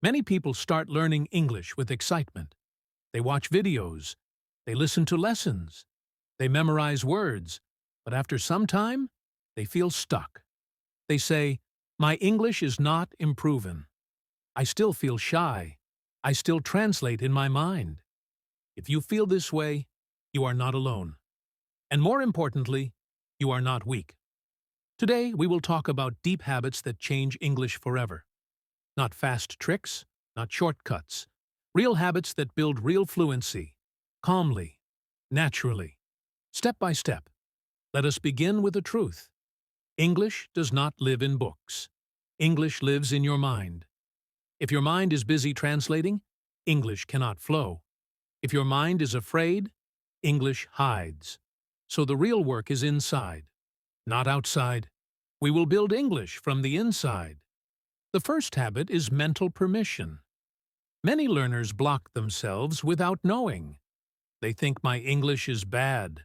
Many people start learning English with excitement. They watch videos, they listen to lessons, they memorize words, but after some time, they feel stuck. They say, "My English is not improving. I still feel shy. I still translate in my mind." If you feel this way, you are not alone. And more importantly, you are not weak. Today, we will talk about deep habits that change English forever. Not fast tricks, not shortcuts. Real habits that build real fluency, calmly, naturally, step by step. Let us begin with the truth. English does not live in books. English lives in your mind. If your mind is busy translating, English cannot flow. If your mind is afraid, English hides. So the real work is inside, not outside. We will build English from the inside. The first habit is mental permission. Many learners block themselves without knowing. They think my English is bad.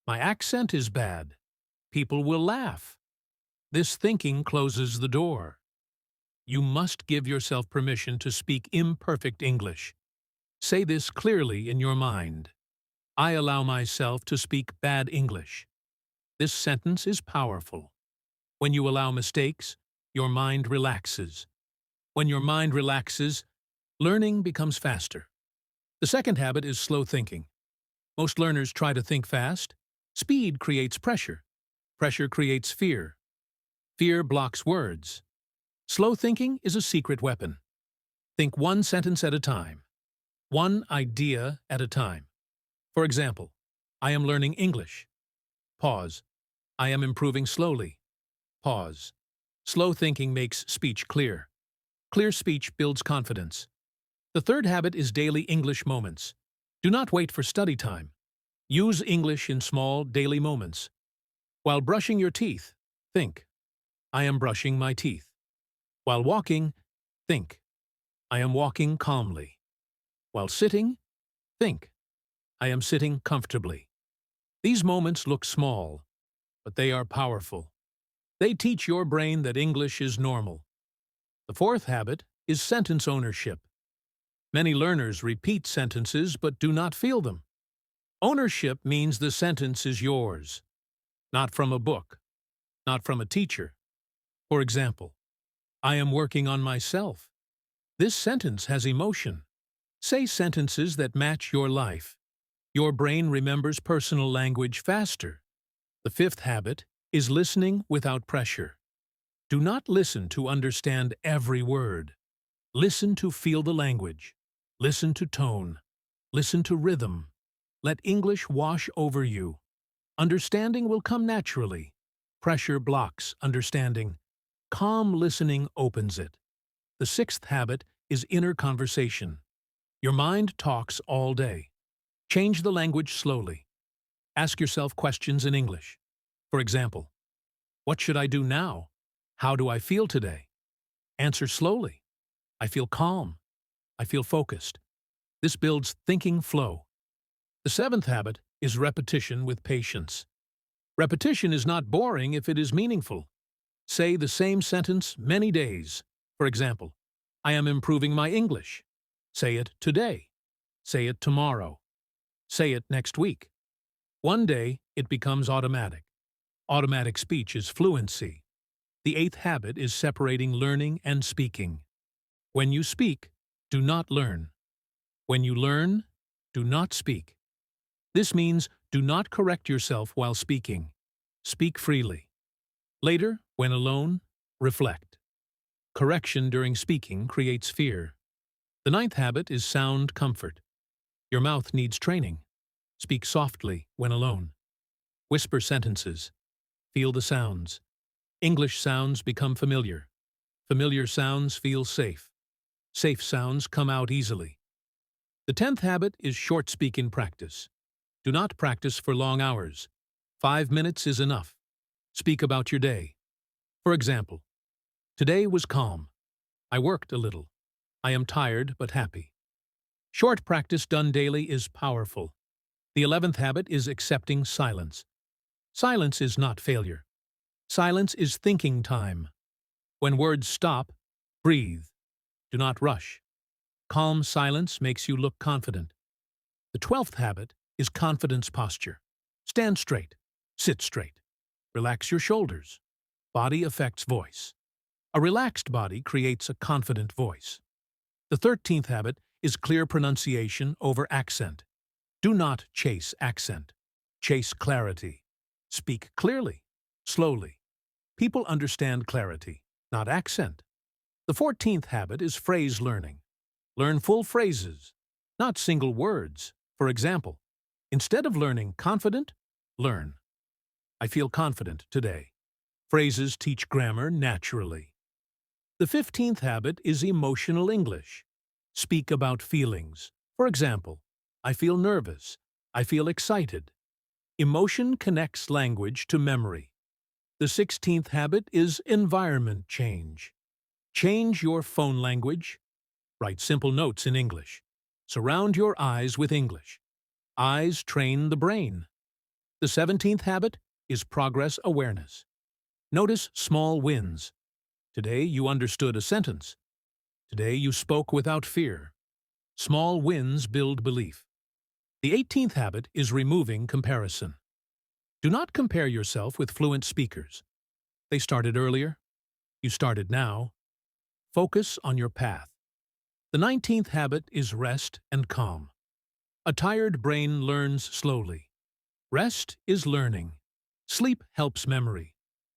My accent is bad. People will laugh. This thinking closes the door. You must give yourself permission to speak imperfect English. Say this clearly in your mind. I allow myself to speak bad English. This sentence is powerful. When you allow mistakes, your mind relaxes. When your mind relaxes, learning becomes faster. The second habit is slow thinking. Most learners try to think fast. Speed creates pressure. Pressure creates fear. Fear blocks words. Slow thinking is a secret weapon. Think one sentence at a time. One idea at a time. For example, I am learning English. Pause. I am improving slowly. Pause. Slow thinking makes speech clear. Clear speech builds confidence. The third habit is daily English moments. Do not wait for study time. Use English in small, daily moments. While brushing your teeth, think, I am brushing my teeth. While walking, think, I am walking calmly. While sitting, think, I am sitting comfortably. These moments look small, but they are powerful. They teach your brain that English is normal. The fourth habit is sentence ownership. Many learners repeat sentences but do not feel them. Ownership means the sentence is yours, not from a book, not from a teacher. For example, I am working on myself. This sentence has emotion. Say sentences that match your life. Your brain remembers personal language faster. The fifth habit is listening without pressure. Do not listen to understand every word. Listen to feel the language. Listen to tone. Listen to rhythm. Let English wash over you. Understanding will come naturally. Pressure blocks understanding. Calm listening opens it. The sixth habit is inner conversation. Your mind talks all day. Change the language slowly. Ask yourself questions in English. For example, what should I do now? How do I feel today? Answer slowly. I feel calm. I feel focused. This builds thinking flow. The seventh habit is repetition with patience. Repetition is not boring if it is meaningful. Say the same sentence many days. For example, I am improving my English. Say it today. Say it tomorrow. Say it next week. One day, it becomes automatic. Automatic speech is fluency. The eighth habit is separating learning and speaking. When you speak, do not learn. When you learn, do not speak. This means do not correct yourself while speaking. Speak freely. Later, when alone, reflect. Correction during speaking creates fear. The ninth habit is sound comfort. Your mouth needs training. Speak softly when alone. Whisper sentences. Feel the sounds. English sounds become familiar. Familiar sounds feel safe. Safe sounds come out easily. The 10th habit is short speaking practice. Do not practice for long hours. 5 minutes is enough. Speak about your day. For example, today was calm. I worked a little. I am tired but happy. Short practice done daily is powerful. The 11th habit is accepting silence. Silence is not failure. Silence is thinking time. When words stop, breathe. Do not rush. Calm silence makes you look confident. The 12th habit is confidence posture. Stand straight. Sit straight. Relax your shoulders. Body affects voice. A relaxed body creates a confident voice. The 13th habit is clear pronunciation over accent. Do not chase accent. Chase clarity. Speak clearly, slowly. People understand clarity, not accent. The 14th habit is phrase learning. Learn full phrases, not single words. For example, instead of learning confident, learn I feel confident today. Phrases teach grammar naturally. The 15th habit is emotional English. Speak about feelings. For example, I feel nervous. I feel excited. Emotion connects language to memory. The 16th habit is environment change. Change your phone language. Write simple notes in English. Surround your eyes with English. Eyes train the brain. The 17th habit is progress awareness. Notice small wins. Today you understood a sentence. Today you spoke without fear. Small wins build belief. The 18th habit is removing comparison. Do not compare yourself with fluent speakers. They started earlier. You started now. Focus on your path. The 19th habit is rest and calm. A tired brain learns slowly. Rest is learning. Sleep helps memory.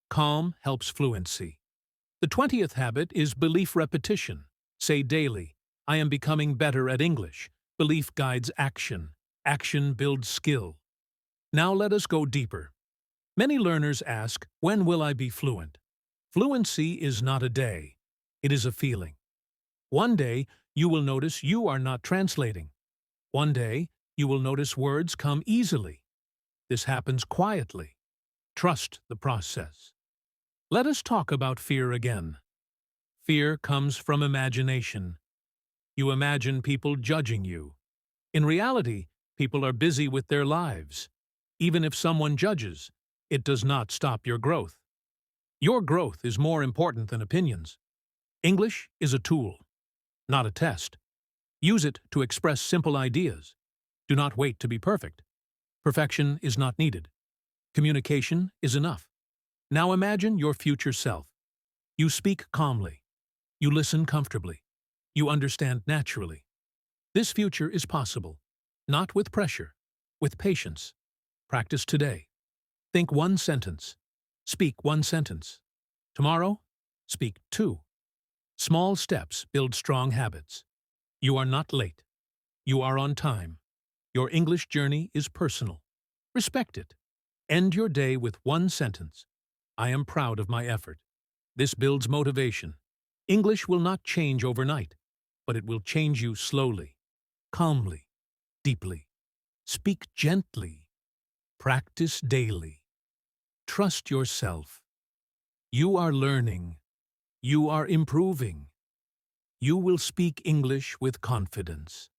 Calm helps fluency. The 20th habit is belief repetition. Say daily, I am becoming better at English. Belief guides action. Action builds skill. Now let us go deeper. Many learners ask, when will I be fluent? Fluency is not a day. It is a feeling. One day, you will notice you are not translating. One day, you will notice words come easily. This happens quietly. Trust the process. Let us talk about fear again. Fear comes from imagination. You imagine people judging you. In reality, people are busy with their lives. Even if someone judges, it does not stop your growth. Your growth is more important than opinions. English is a tool, not a test. Use it to express simple ideas. Do not wait to be perfect. Perfection is not needed. Communication is enough. Now imagine your future self. You speak calmly. You listen comfortably. You understand naturally. This future is possible, not with pressure, with patience. Practice today. Think one sentence. Speak one sentence. Tomorrow, speak two. Small steps build strong habits. You are not late. You are on time. Your English journey is personal. Respect it. End your day with one sentence. I am proud of my effort. This builds motivation. English will not change overnight, but it will change you slowly, calmly, deeply. Speak gently. Practice daily. Trust yourself. You are learning. You are improving. You will speak English with confidence.